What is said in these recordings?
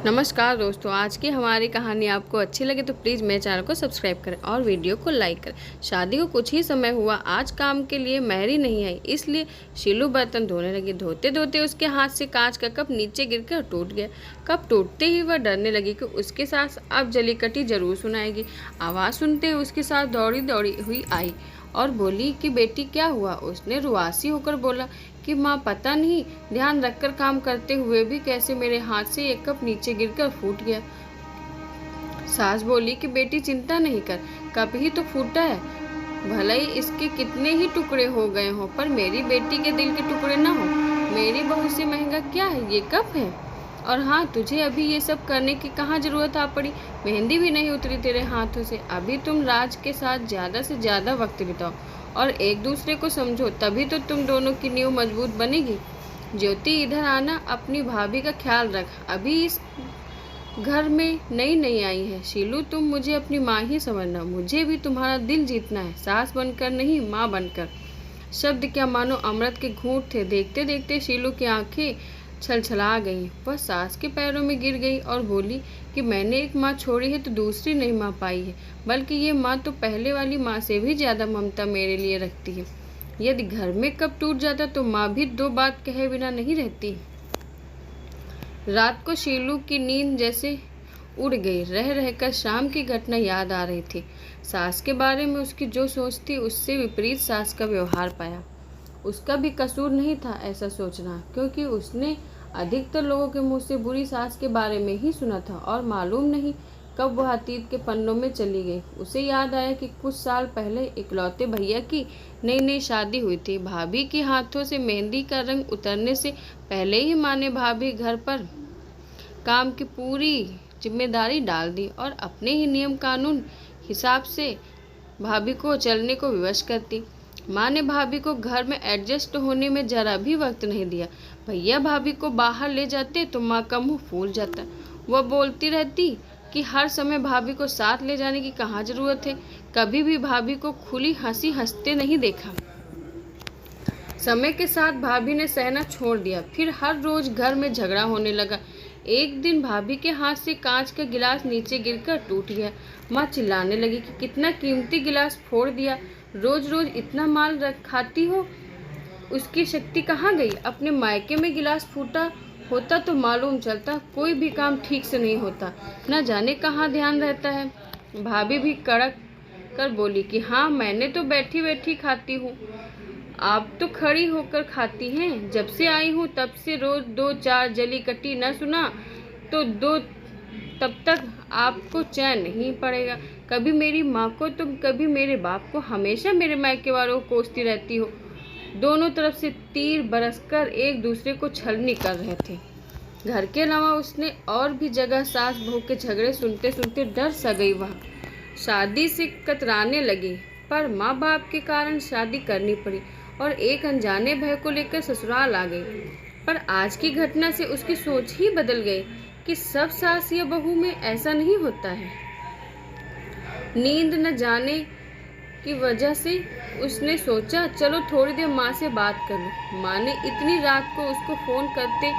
नमस्कार दोस्तों, आज की हमारी कहानी आपको अच्छी लगे तो प्लीज़ मेरे चैनल को सब्सक्राइब करें और वीडियो को लाइक करें। शादी को कुछ ही समय हुआ, आज काम के लिए मेहरी नहीं आई, इसलिए शीलू बर्तन धोने लगी। धोते धोते उसके हाथ से कांच का कप नीचे गिरकर टूट गया। कप टूटते ही वह डरने लगी कि उसके सास अब जलीकटी जरूर सुनाएगी। आवाज़ सुनते ही उसकी सास दौड़ी दौड़ी हुई आई और बोली कि बेटी क्या हुआ। उसने रुआसी होकर बोला कि माँ पता नहीं ध्यान रखकर काम करते हुए भी कैसे मेरे हाथ से एक कप नीचे गिरकर फूट गया। सास बोली कि बेटी चिंता नहीं कर, कप ही तो फूटा है, भले ही इसके कितने ही टुकड़े हो गए हों पर मेरी बेटी के दिल के टुकड़े ना हो। मेरी बहू से महंगा क्या है, ये कप है। और हाँ, तुझे अभी ये सब करने की कहाँ जरूरत आ पड़ी, मेहंदी भी नहीं उतरी तेरे हाथों से। अभी तुम राज के साथ ज़्यादा से ज़्यादा वक्त बिताओ और एक दूसरे को समझो, तभी तो तुम दोनों की नींव मजबूत बनेगी। ज्योति इधर आना, अपनी भाभी का ख्याल रख, अभी इस घर में नई नई आई है। शीलू तुम मुझे अपनी माँ ही समझना, मुझे भी तुम्हारा दिल जीतना है, सास बनकर नहीं माँ बनकर। शब्द क्या मानो अमृत के घूंट थे। देखते देखते शीलू की आंखें छलछला गई। वह सास के पैरों में गिर गई और बोली कि मैंने एक माँ छोड़ी है तो दूसरी नहीं माँ पाई है, बल्कि ये माँ तो पहले वाली माँ से भी ज़्यादा ममता मेरे लिए रखती है। यदि घर में कब टूट जाता तो माँ भी दो बात कहे बिना नहीं रहती। रात को शीलू की नींद जैसे उड़ गई। रह रहकर शाम की घटना याद आ रही थी। सास के बारे में उसकी जो सोच थी उससे विपरीत सास का व्यवहार पाया। उसका भी कसूर नहीं था ऐसा सोचना, क्योंकि उसने अधिकतर लोगों के मुंह से बुरी सास के बारे में ही सुना था और मालूम नहीं कब वह अतीत के पन्नों में चली गई। उसे याद आया कि कुछ साल पहले इकलौते भैया की नई नई शादी हुई थी। भाभी के हाथों से मेहंदी का रंग उतरने से पहले ही माँ ने भाभी घर पर काम की पूरी जिम्मेदारी डाल दी और अपने ही नियम कानून हिसाब से भाभी को चलने को विवश करती। माँ ने भाभी को घर में एडजस्ट होने में जरा भी वक्त नहीं दिया। भैया भाभी को बाहर ले जाते तो माँ का मुंह फूल जाता। वह बोलती रहती कि हर समय भाभी को साथ ले जाने की कहाँ जरूरत है। कभी भी भाभी को खुली हंसी हंसते नहीं देखा। समय के साथ भाभी ने सहना छोड़ दिया, फिर हर रोज घर में झगड़ा होने लगा। एक दिन भाभी के हाथ से कांच का गिलास नीचे गिरकर टूट गया। माँ चिल्लाने लगी कि कितना कीमती गिलास फोड़ दिया, रोज रोज इतना माल खाती हो, उसकी शक्ति कहाँ गई। अपने मायके में गिलास फूटा होता तो मालूम चलता कोई भी काम ठीक से नहीं होता, न जाने कहाँ ध्यान रहता है। भाभी भी कड़क कर बोली कि हाँ, मैंने तो बैठी बैठी खाती हूँ, आप तो खड़ी होकर खाती हैं। जब से आई हूँ तब से रोज दो चार जली कटी न सुना तो दो, तब तक आपको चैन नहीं पड़ेगा। कभी मेरी माँ को तो कभी मेरे बाप को, हमेशा मेरे मायके वालों को कोसती रहती हो। दोनों तरफ से तीर बरसकर एक दूसरे को छलनी कर रहे थे। घर के अलावा उसने और भी जगह सास बहू के झगड़े सुनते सुनते डर सा गई। वह शादी से कतराने लगी, पर माँ बाप के कारण शादी करनी पड़ी और एक अनजाने भय को लेकर ससुराल आ गई। पर आज की घटना से उसकी सोच ही बदल गई कि सब सास या बहू में ऐसा नहीं होता है। नींद न जाने की वजह से उसने सोचा चलो थोड़ी देर माँ से बात कर लूं। माँ ने इतनी रात को उसको फोन करते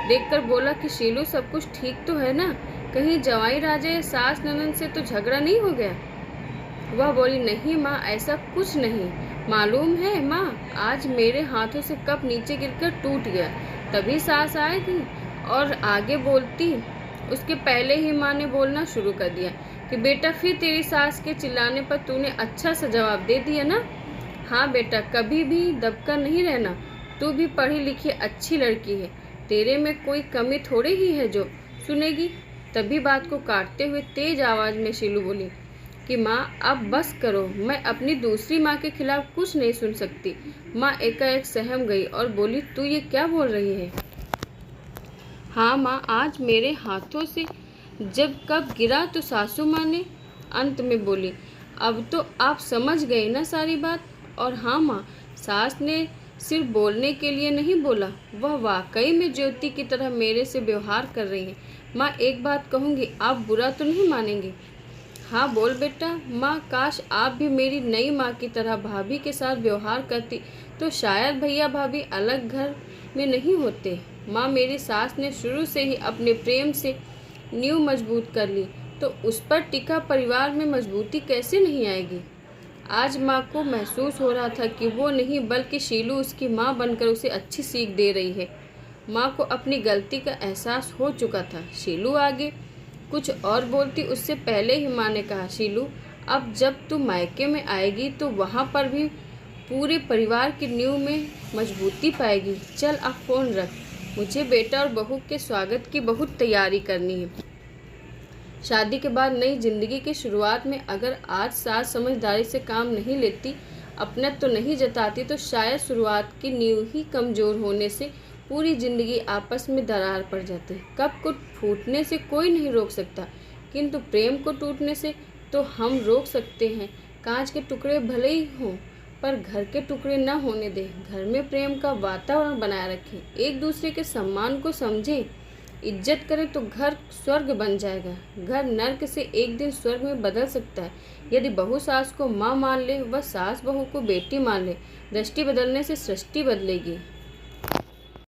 देखकर बोला कि शीलू सब कुछ ठीक तो है ना, कहीं जवाई राजा या सास ननद से तो झगड़ा नहीं हो गया। वह बोली नहीं माँ, ऐसा कुछ नहीं। मालूम है माँ, आज मेरे हाथों से कप नीचे गिरकर टूट गया, तभी सास आएगी। और आगे बोलती उसके पहले ही माँ ने बोलना शुरू कर दिया कि बेटा, फिर तेरी सास के चिल्लाने पर तूने अच्छा सा जवाब दे दिया ना। हाँ बेटा, कभी भी दबकर नहीं रहना, तू भी पढ़ी लिखी अच्छी लड़की है, तेरे में कोई कमी थोड़ी ही है जो सुनेगी। तभी बात को काटते हुए तेज आवाज में शीलू बोली कि माँ अब बस करो, मैं अपनी दूसरी माँ के खिलाफ कुछ नहीं सुन सकती। माँ एकाएक सहम गई और बोली तू ये क्या बोल रही है। हाँ माँ, आज मेरे हाथों से जब कप गिरा तो सासू माँ ने अंत में बोली अब तो आप समझ गए ना सारी बात। और हाँ माँ, सास ने सिर्फ बोलने के लिए नहीं बोला, वह वाकई में ज्योति की तरह मेरे से व्यवहार कर रही है। माँ एक बात कहूँगी, आप बुरा तो नहीं मानेंगे। हाँ बोल बेटा। माँ, काश आप भी मेरी नई माँ की तरह भाभी के साथ व्यवहार करती तो शायद भैया भाभी अलग घर में नहीं होते। माँ, मेरी सास ने शुरू से ही अपने प्रेम से नींव मजबूत कर ली तो उस पर टिका परिवार में मजबूती कैसे नहीं आएगी। आज माँ को महसूस हो रहा था कि वो नहीं बल्कि शीलू उसकी माँ बनकर उसे अच्छी सीख दे रही है। माँ को अपनी गलती का एहसास हो चुका था। शीलू आगे कुछ और बोलती उससे पहले ही माँ ने कहा, शीलू अब जब तू मायके में आएगी तो वहाँ पर भी पूरे परिवार की नींव में मजबूती पाएगी। चल अब फ़ोन रख, मुझे बेटा और बहू के स्वागत की बहुत तैयारी करनी है। शादी के बाद नई जिंदगी की शुरुआत में अगर आज सास समझदारी से काम नहीं लेती, अपनत तो नहीं जताती, तो शायद शुरुआत की नींव ही कमज़ोर होने से पूरी ज़िंदगी आपस में दरार पड़ जाती। कप को फूटने से कोई नहीं रोक सकता, किंतु प्रेम को टूटने से तो हम रोक सकते हैं। कांच के टुकड़े भले ही हों पर घर के टुकड़े न होने दें। घर में प्रेम का वातावरण बनाए रखें, एक दूसरे के सम्मान को समझें, इज्जत करें तो घर स्वर्ग बन जाएगा। घर नर्क से एक दिन स्वर्ग में बदल सकता है यदि बहू सास को माँ मान ले व सास बहू को बेटी मान ले। दृष्टि बदलने से सृष्टि बदलेगी।